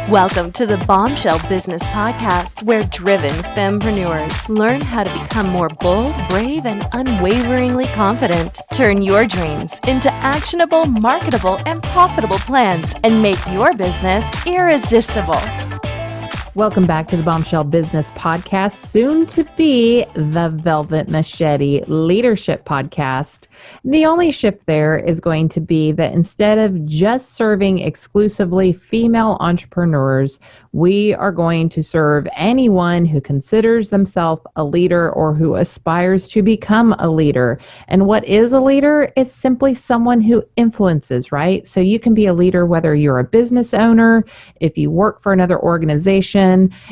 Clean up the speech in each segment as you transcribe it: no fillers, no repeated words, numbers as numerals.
Welcome to the Bombshell Business Podcast, where driven fempreneurs learn how to become more bold, brave, and unwaveringly confident. Turn your dreams into actionable, marketable, and profitable plans and make your business irresistible. Welcome back to the Bombshell Business Podcast, soon to be the Velvet Machete Leadership Podcast. The only shift there is going to be that instead of just serving exclusively female entrepreneurs, we are going to serve anyone who considers themselves a leader or who aspires to become a leader. And what is a leader? It's simply someone who influences, right? So you can be a leader whether you're a business owner, if you work for another organization,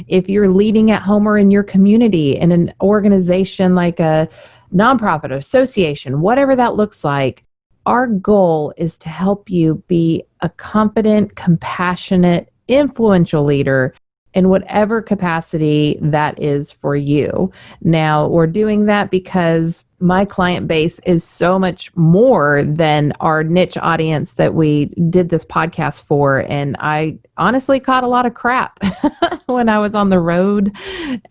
if you're leading at home or in your community, in an organization like a nonprofit, association, whatever that looks like. Our goal is to help you be a confident, compassionate, influential leader in whatever capacity that is for you. Now, we're doing that because my client base is so much more than our niche audience that we did this podcast for. And I honestly caught a lot of crap when I was on the road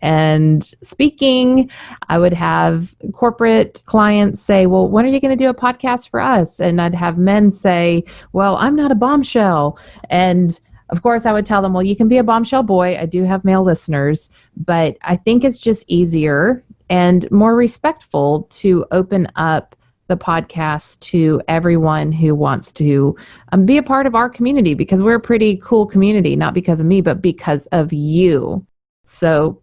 and speaking. I would have corporate clients say, well, when are you going to do a podcast for us? And I'd have men say, well, I'm not a bombshell. And of course, I would tell them, well, you can be a bombshell boy. I do have male listeners, but I think it's just easier and more respectful to open up the podcast to everyone who wants to be a part of our community, because we're a pretty cool community, not because of me, but because of you. So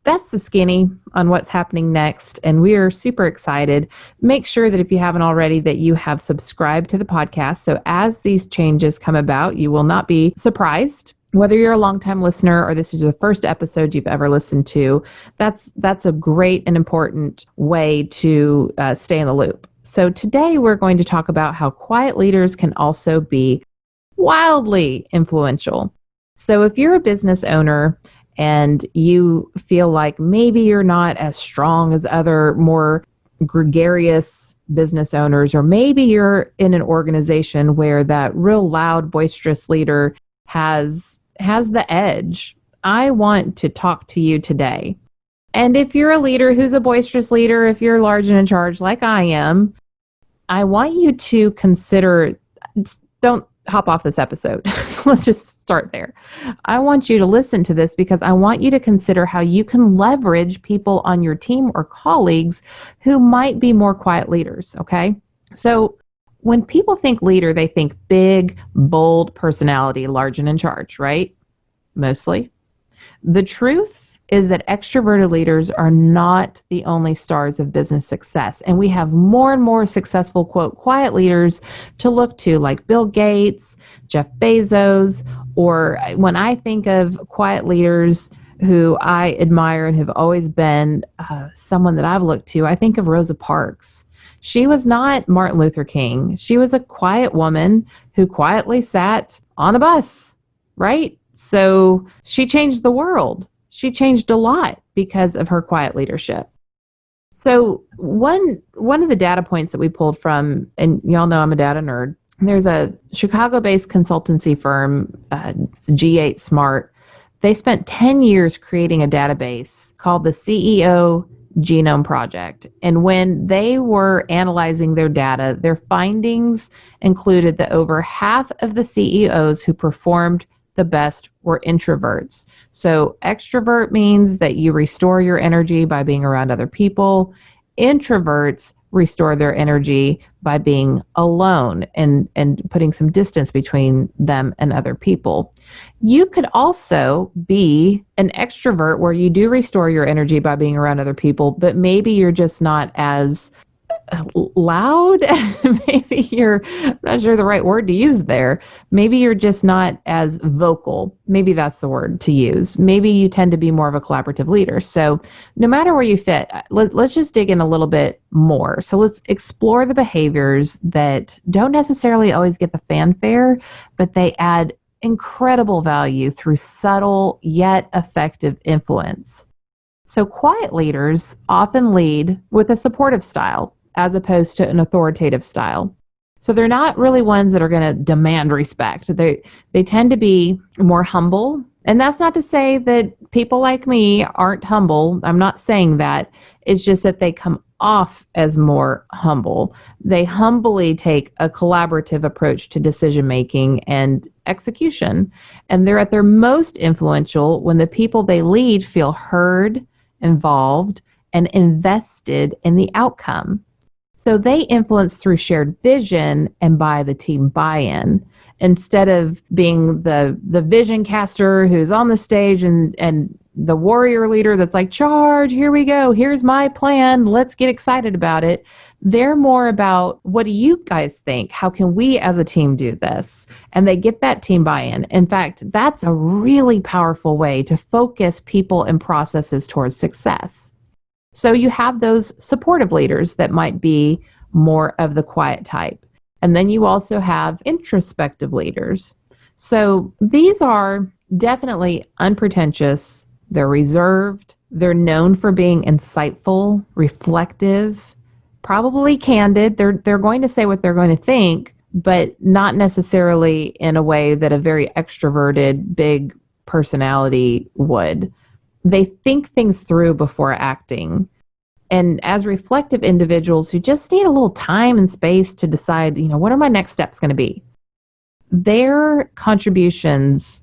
that's the skinny on what's happening next, and we are super excited. Make sure that if you haven't already, that you have subscribed to the podcast. So as these changes come about, you will not be surprised. Whether you're a longtime listener or this is the first episode you've ever listened to, that's a great and important way to stay in the loop. So today we're going to talk about how quiet leaders can also be wildly influential. So if you're a business owner and you feel like maybe you're not as strong as other more gregarious business owners, or maybe you're in an organization where that real loud, boisterous leader has the edge, I want to talk to you today. And if you're a leader who's a boisterous leader, if you're large and in charge like I am, I want you to consider, don't hop off this episode. Let's just start there. I want you to listen to this because I want you to consider how you can leverage people on your team or colleagues who might be more quiet leaders, okay? So when people think leader, they think big, bold personality, large and in charge, right? Mostly. The truth is that extroverted leaders are not the only stars of business success. And we have more and more successful, quote, quiet leaders to look to, like Bill Gates, Jeff Bezos, or when I think of quiet leaders who I admire and have always been someone that I've looked to, I think of Rosa Parks. She was not Martin Luther King. She was a quiet woman who quietly sat on a bus, right? So she changed the world. She changed a lot because of her quiet leadership. So one of the data points that we pulled from, and y'all know I'm a data nerd, there's a Chicago-based consultancy firm, it's ghSmart. They spent 10 years creating a database called the CEO Genome Project. And when they were analyzing their data, their findings included that over half of the CEOs who performed the best were introverts. So extrovert means that you restore your energy by being around other people. Introverts restore their energy by being alone and putting some distance between them and other people. You could also be an extrovert where you do restore your energy by being around other people, but maybe you're just not as loud. Maybe I'm not sure the right word to use there. Maybe you're just not as vocal. Maybe that's the word to use. Maybe you tend to be more of a collaborative leader. So no matter where you fit, let's just dig in a little bit more. So let's explore the behaviors that don't necessarily always get the fanfare, but they add incredible value through subtle yet effective influence. So quiet leaders often lead with a supportive style as opposed to an authoritative style. So they're not really ones that are going to demand respect. They tend to be more humble. And that's not to say that people like me aren't humble. I'm not saying that. It's just that they come off as more humble. They humbly take a collaborative approach to decision making and execution. And they're at their most influential when the people they lead feel heard, involved, and invested in the outcome. So they influence through shared vision and by the team buy-in, instead of being the vision caster who's on the stage and the warrior leader that's like, charge, here we go, here's my plan, let's get excited about it. They're more about, what do you guys think? How can we as a team do this? And they get that team buy-in. In fact, that's a really powerful way to focus people and processes towards success. So you have those supportive leaders that might be more of the quiet type. And then you also have introspective leaders. So these are definitely unpretentious. They're reserved. They're known for being insightful, reflective, probably candid. They're going to say what they're going to think, but not necessarily in a way that a very extroverted, big personality would. They think things through before acting. And as reflective individuals who just need a little time and space to decide, what are my next steps going to be? Their contributions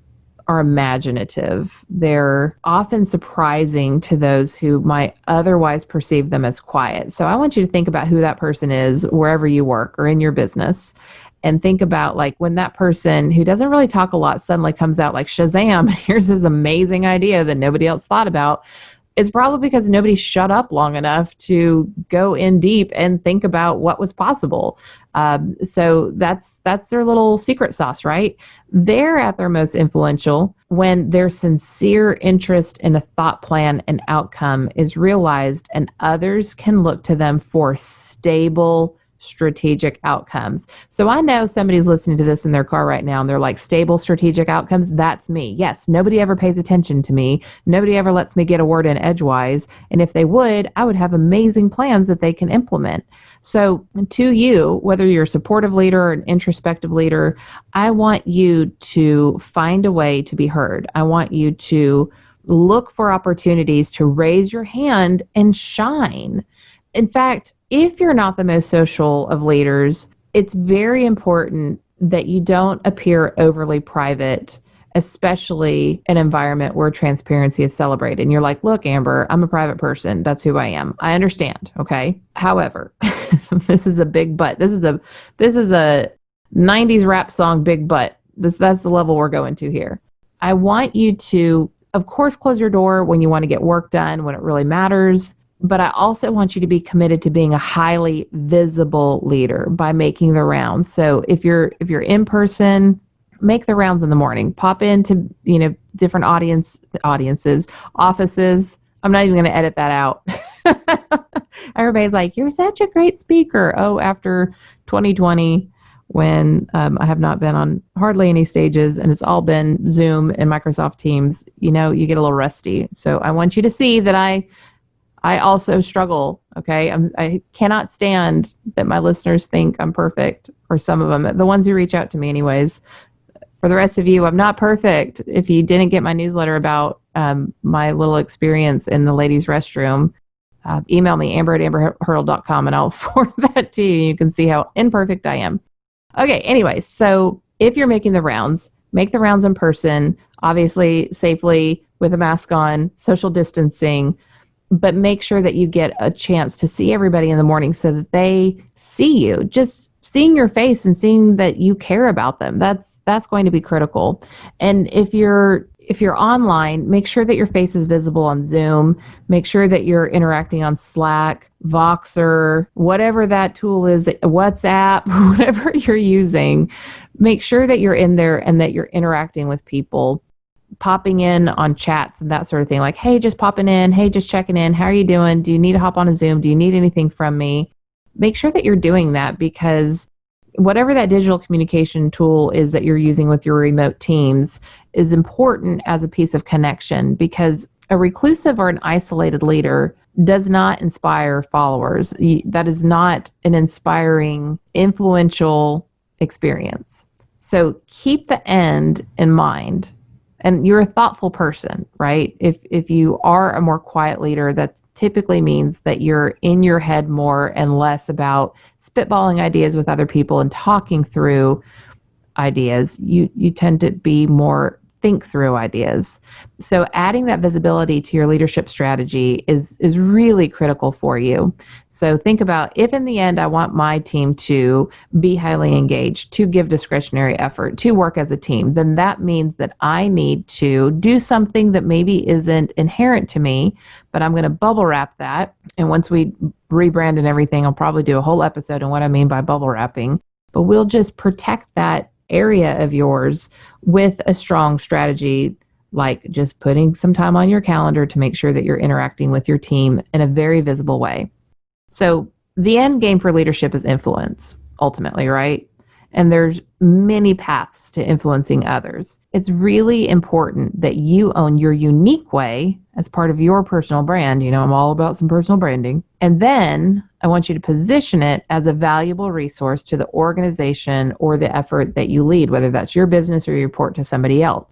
are imaginative. They're often surprising to those who might otherwise perceive them as quiet. So I want you to think about who that person is wherever you work or in your business. And think about like when that person who doesn't really talk a lot suddenly comes out like Shazam, here's this amazing idea that nobody else thought about. It's probably because nobody shut up long enough to go in deep and think about what was possible. So that's their little secret sauce, right? They're at their most influential when their sincere interest in a thought plan and outcome is realized and others can look to them for stable strategic outcomes. So I know somebody's listening to this in their car right now and they're like, stable strategic outcomes, that's me. Yes, nobody ever pays attention to me. Nobody ever lets me get a word in edgewise. And if they would, I would have amazing plans that they can implement. So to you, whether you're a supportive leader or an introspective leader, I want you to find a way to be heard. I want you to look for opportunities to raise your hand and shine. In fact, if you're not the most social of leaders, it's very important that you don't appear overly private, especially an environment where transparency is celebrated. And you're like, look, Amber, I'm a private person. That's who I am. I understand. Okay. However, this is a big but. This is a 90s rap song, big but. That's the level we're going to here. I want you to, of course, close your door when you want to get work done, when it really matters. But I also want you to be committed to being a highly visible leader by making the rounds. So if you're in person, make the rounds in the morning. Pop into different audiences, offices. I'm not even going to edit that out. Everybody's like, "You're such a great speaker." Oh, after 2020, when I have not been on hardly any stages, and it's all been Zoom and Microsoft Teams. You get a little rusty. So I want you to see that I also struggle, okay? I cannot stand that my listeners think I'm perfect, or some of them, the ones who reach out to me anyways. For the rest of you, I'm not perfect. If you didn't get my newsletter about my little experience in the ladies' restroom, email me, amber@amberhurdle.com, and I'll forward that to you. You can see how imperfect I am. Okay, anyways, so if you're making the rounds, make the rounds in person, obviously safely with a mask on, social distancing, but make sure that you get a chance to see everybody in the morning so that they see you. Just seeing your face and seeing that you care about them, that's going to be critical. And if you're online, make sure that your face is visible on Zoom. Make sure that you're interacting on Slack, Voxer, whatever that tool is, WhatsApp, whatever you're using. Make sure that you're in there and that you're interacting with people. Popping in on chats and that sort of thing, like, hey, just popping in, hey, just checking in, how are you doing? Do you need to hop on a Zoom? Do you need anything from me? Make sure that you're doing that, because whatever that digital communication tool is that you're using with your remote teams is important as a piece of connection, because a reclusive or an isolated leader does not inspire followers. That is not an inspiring, influential experience. So keep the end in mind. And you're a thoughtful person, right? If you are a more quiet leader, that typically means that you're in your head more and less about spitballing ideas with other people and talking through ideas. You tend to be more think through ideas. So adding that visibility to your leadership strategy is really critical for you. So think about, if in the end I want my team to be highly engaged, to give discretionary effort, to work as a team, then that means that I need to do something that maybe isn't inherent to me, but I'm going to bubble wrap that. And once we rebrand and everything, I'll probably do a whole episode on what I mean by bubble wrapping. But we'll just protect that area of yours with a strong strategy, like just putting some time on your calendar to make sure that you're interacting with your team in a very visible way. So the end game for leadership is influence, ultimately, right? And there's many paths to influencing others. It's really important that you own your unique way as part of your personal brand. You know, I'm all about some personal branding. And then I want you to position it as a valuable resource to the organization or the effort that you lead, whether that's your business or you report to somebody else.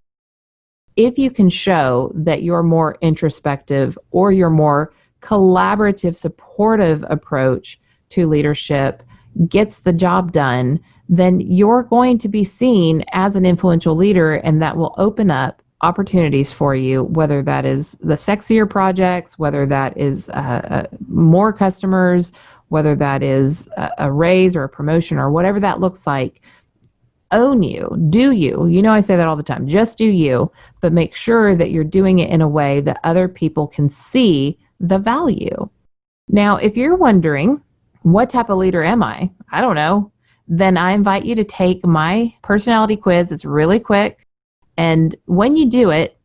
If you can show that your more introspective or your more collaborative, supportive approach to leadership gets the job done, then you're going to be seen as an influential leader, and that will open up opportunities for you, whether that is the sexier projects, whether that is more customers, whether that is a raise or a promotion or whatever that looks like. Own you, do you. You know, I say that all the time, just do you, but make sure that you're doing it in a way that other people can see the value. Now, if you're wondering, what type of leader am I? I don't know. Then I invite you to take my personality quiz. It's really quick. And when you do it,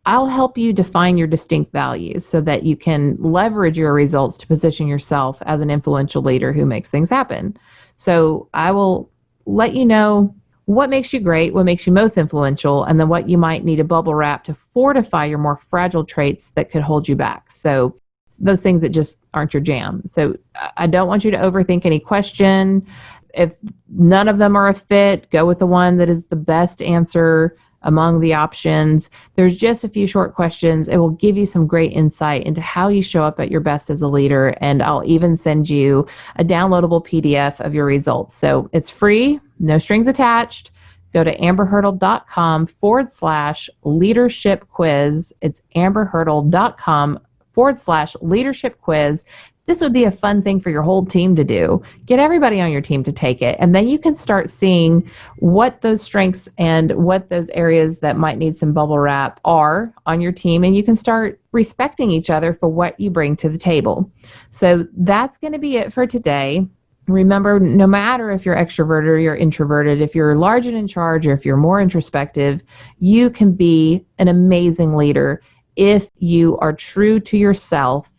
I'll help you define your distinct values so that you can leverage your results to position yourself as an influential leader who makes things happen. So I will let you know what makes you great, what makes you most influential, and then what you might need a bubble wrap to fortify your more fragile traits that could hold you back. So those things that just aren't your jam. So I don't want you to overthink any question. If none of them are a fit, go with the one that is the best answer among the options. There's just a few short questions. It will give you some great insight into how you show up at your best as a leader. And I'll even send you a downloadable PDF of your results. So it's free, no strings attached. Go to amberhurdle.com/leadership quiz. It's amberhurdle.com/leadership quiz. This would be a fun thing for your whole team to do. Get everybody on your team to take it. And then you can start seeing what those strengths and what those areas that might need some bubble wrap are on your team. And you can start respecting each other for what you bring to the table. So that's going to be it for today. Remember, no matter if you're extroverted or you're introverted, if you're large and in charge or if you're more introspective, you can be an amazing leader if you are true to yourself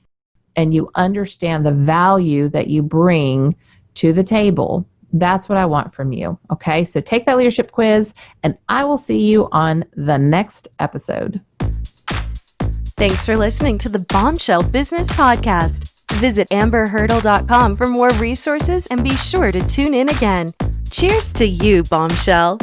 and you understand the value that you bring to the table. That's what I want from you. Okay, so take that leadership quiz, and I will see you on the next episode. Thanks for listening to the Bombshell Business Podcast. Visit amberhurdle.com for more resources and be sure to tune in again. Cheers to you, Bombshell.